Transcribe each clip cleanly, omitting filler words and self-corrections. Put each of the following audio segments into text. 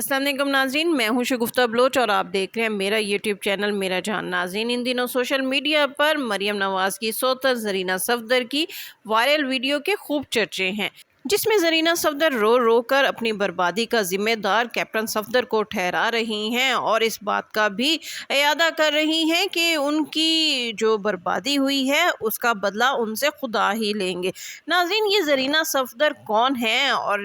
अस्सलाम वालेकुम नाज़रीन, मैं हूं शगुफ्ता बलोच और आप देख रहे हैं मेरा यूट्यूब चैनल मेरा जहान। नाज़रीन, इन दिनों सोशल मीडिया पर मरियम नवाज़ की सौतर ज़रीना सफदर की वायरल वीडियो के खूब चर्चे हैं, जिसमें ज़रीना सफदर रो रो कर अपनी बर्बादी का जिम्मेदार कैप्टन सफदर को ठहरा रही हैं और इस बात का भी इयादा कर रही हैं कि उनकी जो बर्बादी हुई है उसका बदला उनसे खुदा ही लेंगे। नाज़रीन, ये ज़रीना सफदर कौन है और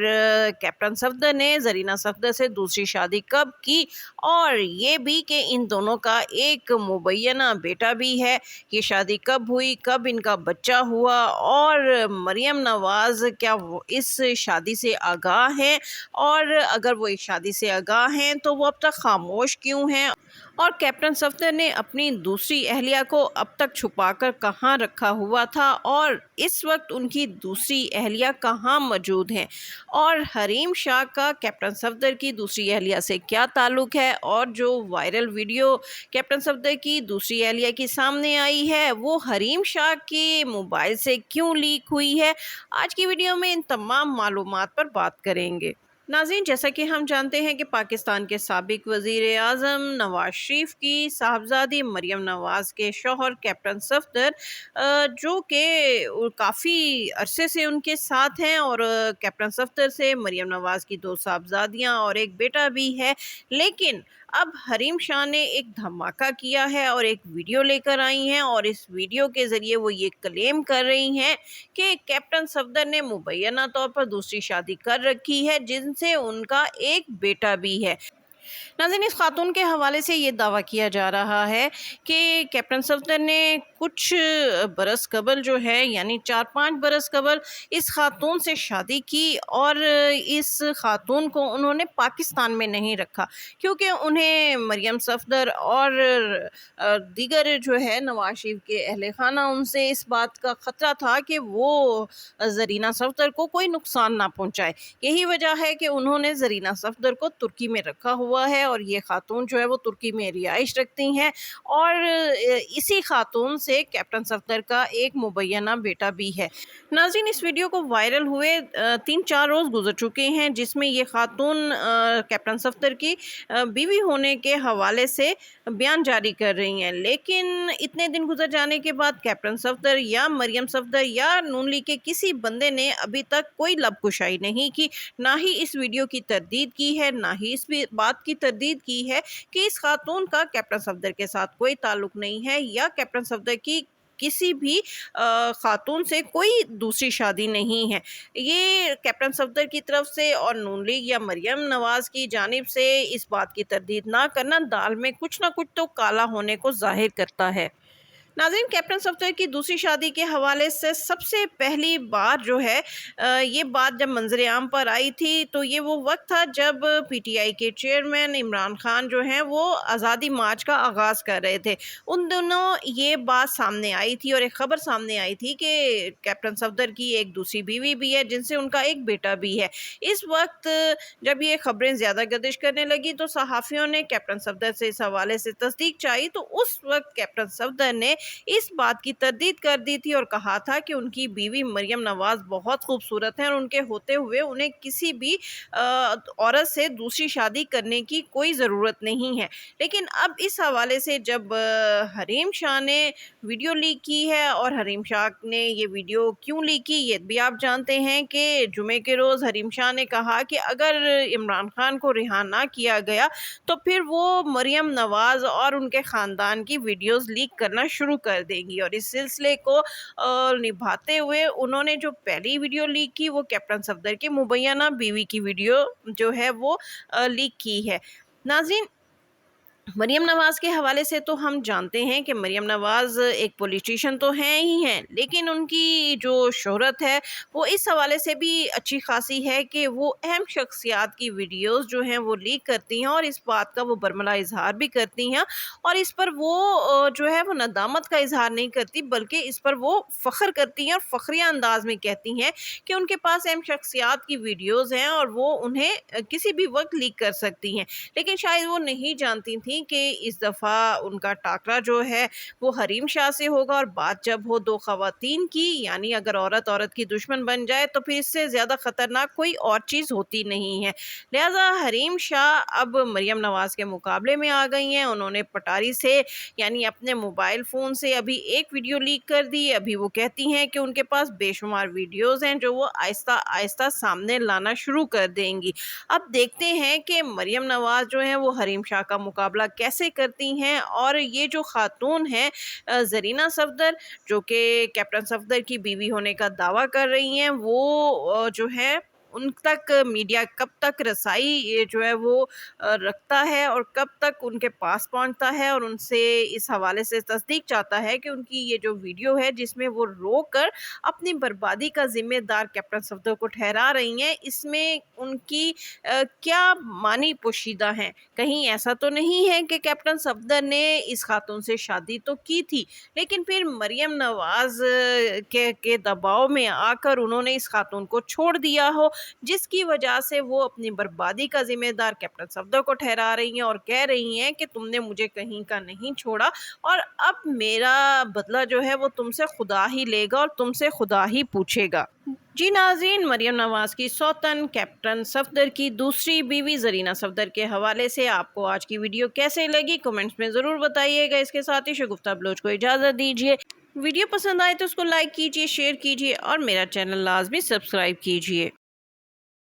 कैप्टन सफदर ने ज़रीना सफदर से दूसरी शादी कब की, और ये भी कि इन दोनों का एक मुबैना बेटा भी है। ये शादी कब हुई, कब इनका बच्चा हुआ, और मरियम नवाज़ क्या वो इस शादी से आगाह हैं, और अगर वो इस शादी से आगाह हैं तो वो अब तक खामोश क्यों हैं, और कैप्टन सफदर ने अपनी दूसरी अहलिया को अब तक छुपाकर कहाँ रखा हुआ था और इस वक्त उनकी दूसरी अहलिया कहाँ मौजूद हैं, और हरीम शाह का कैप्टन सफदर की दूसरी अहलिया से क्या ताल्लुक़ है, और जो वायरल वीडियो कैप्टन सफदर की दूसरी अहलिया की सामने आई है वो हरीम शाह के मोबाइल से क्यों लीक हुई है। आज की वीडियो में इन तमाम मालूमात पर बात करेंगे। नाज़रीन, जैसा कि हम जानते हैं कि पाकिस्तान के साबिक वज़ीर आज़म नवाज़ शरीफ की साहबजादी मरियम नवाज़ के शौहर कैप्टन सफदर जो कि काफ़ी अरसे से उनके साथ हैं, और कैप्टन सफदर से मरियम नवाज़ की 2 साहबजादियाँ और एक बेटा भी है। लेकिन अब हरीम शाह ने एक धमाका किया है और एक वीडियो लेकर आई हैं, और इस वीडियो के ज़रिए वो ये क्लेम कर रही हैं कि कैप्टन सफदर ने मुबैना तौर पर दूसरी शादी कर रखी है, जिनसे उनका एक बेटा भी है। नाज़रीन, इस खातून के हवाले से ये दावा किया जा रहा है कि कैप्टन सफदर ने कुछ बरस कबल जो है यानी 4-5 बरस कबल इस खातून से शादी की, और इस खातून को उन्होंने पाकिस्तान में नहीं रखा क्योंकि उन्हें मरियम सफदर और दीगर जो है नवाज शरीफ के अहले खाना उनसे इस बात का ख़तरा था कि वो ज़रीना सफदर को कोई नुकसान ना पहुँचाए। यही वजह है कि उन्होंने ज़रीना सफदर को तुर्की में रखा हुआ है, और ये खातून जो है वो तुर्की में रिहाइश रखती हैं, और इसी खातून से कैप्टन सफदर का एक मुबैना बेटा भी है। नाज़रीन, इस वीडियो को वायरल हुए 3-4 रोज़ गुजर चुके हैं, जिसमें ये खातून कैप्टन सफदर की बीवी होने के हवाले से बयान जारी कर रही हैं, लेकिन इतने दिन गुजर जाने के बाद कैप्टन सफदर या मरियम सफदर या नून लीग के किसी बंदे ने अभी तक कोई लबकुशाई नहीं की, ना ही इस वीडियो की तरदीद की है, ना ही इस बात की तरदीद की है कि इस खातून का कैप्टन सफदर के साथ कोई ताल्लुक नहीं है, या कैप्टन सफदर की किसी भी खातून से कोई दूसरी शादी नहीं है। ये कैप्टन सफदर की तरफ से और नून लीग या मरियम नवाज़ की जानिब से इस बात की तरदीद ना करना दाल में कुछ ना कुछ तो काला होने को जाहिर करता है। नाज़रीन, कैप्टन सफदर की दूसरी शादी के हवाले से सबसे पहली बार जो है ये बात जब मंजर आम पर आई थी तो ये वो वक्त था जब पीटीआई के चेयरमैन इमरान खान जो हैं वो आज़ादी मार्च का आगाज़ कर रहे थे। उन दिनों ये बात सामने आई थी और एक ख़बर सामने आई थी कि कैप्टन सफदर की एक दूसरी बीवी भी है, जिनसे उनका एक बेटा भी है। इस वक्त जब ये ख़बरें ज़्यादा गर्दिश करने लगी तो सहाफ़ियों ने कैप्टन सफदर से इस हवाले से तस्दीक चाही, तो उस वक्त कैप्टन सफदर ने इस बात की तरदीद कर दी थी और कहा था कि उनकी बीवी मरियम नवाज़ बहुत खूबसूरत हैं और उनके होते हुए उन्हें किसी भी औरत से दूसरी शादी करने की कोई ज़रूरत नहीं है। लेकिन अब इस हवाले से जब हरीम शाह ने वीडियो लीक की है, और हरीम शाह ने ये वीडियो क्यों लीक की ये भी आप जानते हैं कि जुमे के रोज़ हरीम शाह ने कहा कि अगर इमरान खान को रिहा ना किया गया तो फिर वो मरियम नवाज़ और उनके ख़ानदान की वीडियोज़ लीक करना शुरू कर देंगी, और इस सिलसिले को निभाते हुए उन्होंने जो पहली वीडियो लीक की वो कैप्टन सफदर की मुबैना बीवी की वीडियो जो है वो लीक की है। नाज़रीन, मरियम नवाज़ के हवाले से तो हम जानते हैं कि मरियम नवाज़ एक पॉलिटिशियन तो हैं ही हैं, लेकिन उनकी जो शोहरत है वो इस हवाले से भी अच्छी खासी है कि वो अहम शख्सियात की वीडियोस जो हैं वो लीक करती हैं, और इस बात का वो बरमला इजहार भी करती हैं, और इस पर वो जो है वो नदामत का इजहार नहीं करती, बल्कि इस पर वो फ़ख्र करती हैं और फ़ख्रिया अंदाज में कहती हैं कि उनके पास अहम शख्सियात की वीडियोज़ हैं और वो उन्हें किसी भी वक्त लीक कर सकती हैं। लेकिन शायद वो नहीं जानती थी گی کہ اس دفعہ ان کا ٹاکرا جو ہے وہ حریم شاہ سے ہوگا، اور بات جب ہو دو خواتین کی، یعنی اگر عورت عورت کی دشمن بن جائے تو پھر اس سے زیادہ خطرناک کوئی اور چیز ہوتی نہیں ہے۔ لہٰذا حریم شاہ اب مریم نواز کے مقابلے میں آ گئی ہیں۔ انہوں نے پٹاری سے یعنی اپنے موبائل فون سے ابھی ایک ویڈیو لیک کر دی۔ ابھی وہ کہتی ہیں کہ ان کے پاس بے شمار ویڈیوز ہیں جو وہ آہستہ آہستہ سامنے لانا شروع کر دیں گی۔ اب دیکھتے ہیں کہ مریم نواز جو ہیں وہ حریم شاہ کا مقابلہ کیسے کرتی ہیں، اور یہ جو خاتون ہیں زرینہ صفدر، جو کہ کیپٹن صفدر کی بیوی ہونے کا دعویٰ کر رہی ہیں، وہ جو ہے ان تک میڈیا کب تک رسائی یہ جو ہے وہ رکھتا ہے اور کب تک ان کے پاس پہنچتا ہے، اور ان سے اس حوالے سے تصدیق چاہتا ہے کہ ان کی یہ جو ویڈیو ہے جس میں وہ رو کر اپنی بربادی کا ذمہ دار کیپٹن صفدر کو ٹھہرا رہی ہیں، اس میں ان کی کیا معنی پوشیدہ ہیں؟ کہیں ایسا تو نہیں ہے کہ کیپٹن صفدر نے اس خاتون سے شادی تو کی تھی، لیکن پھر مریم نواز کے دباؤ میں آ کر انہوں نے اس خاتون کو چھوڑ دیا ہو، جس کی وجہ سے وہ اپنی بربادی کا ذمہ دار کیپٹن صفدر کو ٹھہرا رہی ہیں اور کہہ رہی ہیں کہ تم نے مجھے کہیں کا نہیں چھوڑا، اور اب میرا بدلہ جو ہے وہ تم سے خدا ہی لے گا اور تم سے خدا ہی پوچھے گا۔ جی ناظرین، مریم نواز کی سوتن کیپٹن صفدر کی دوسری بیوی زرینہ صفدر کے حوالے سے آپ کو آج کی ویڈیو کیسے لگی کمنٹس میں ضرور بتائیے گا۔ اس کے ساتھ ہی شگفتہ بلوچ کو اجازت دیجیے۔ ویڈیو پسند آئے تو اس کو لائک کیجیے، شیئر کیجیے اور میرا چینل لازمی سبسکرائب کیجیے۔